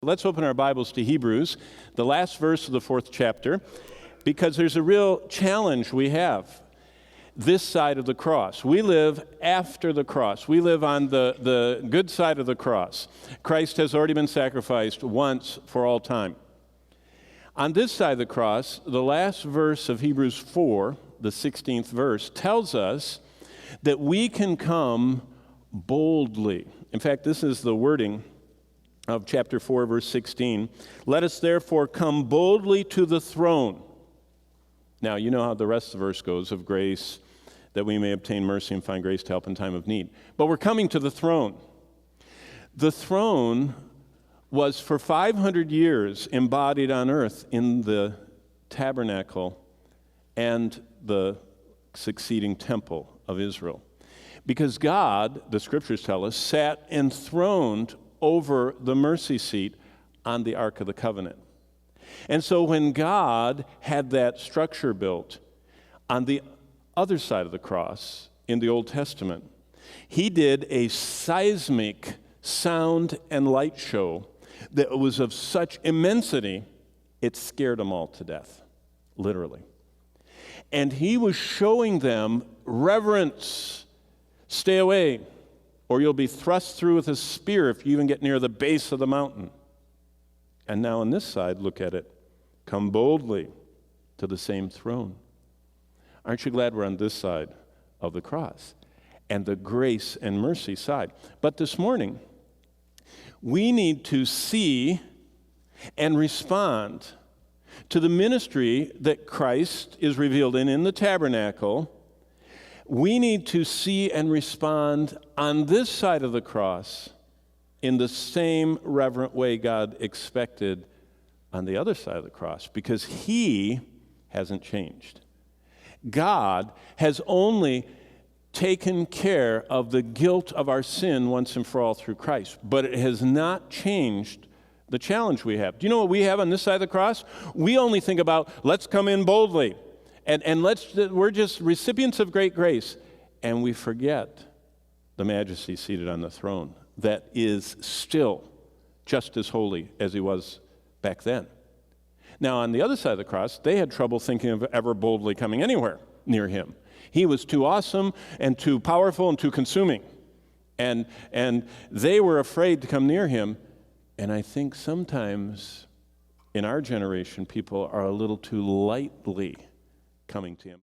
Let's open our Bibles to Hebrews, the last verse of the 4th chapter, because there's a real challenge we have this side of the cross. We live after the cross. We live on the good side of the cross. Christ has already been sacrificed once for all time. On this side of the cross, the last verse of Hebrews 4, the 16th verse, tells us that we can come boldly. In fact, this is the wording of chapter 4, verse 16. Let us therefore come boldly to the throne. Now, you know how the rest of the verse goes, of grace, that we may obtain mercy and find grace to help in time of need. But we're coming to the throne. The throne was for 500 years embodied on earth in the tabernacle and the succeeding temple of Israel. Because God, the scriptures tell us, sat enthroned over the mercy seat on the Ark of the Covenant. And so when God had that structure built on the other side of the cross in the Old Testament, he did a seismic sound and light show that was of such immensity, it scared them all to death, literally. And he was showing them reverence. Stay away, or you'll be thrust through with a spear if you even get near the base of the mountain. And now on this side, look at it. Come boldly to the same throne. Aren't you glad we're on this side of the cross and the grace and mercy side? But this morning, we need to see and respond to the ministry that Christ is revealed in the tabernacle. We need to see and respond on this side of the cross in the same reverent way God expected on the other side of the cross, because he hasn't changed. God has only taken care of the guilt of our sin once and for all through Christ, but it has not changed the challenge we have. Do you know what we have on this side of the cross? We only think about, let's come in boldly. And we're just recipients of great grace, and we forget the majesty seated on the throne that is still just as holy as he was back then. Now, on the other side of the cross, they had trouble thinking of ever boldly coming anywhere near him. He was too awesome and too powerful and too consuming. And they were afraid to come near him. And I think sometimes in our generation, people are a little too lightly coming to him.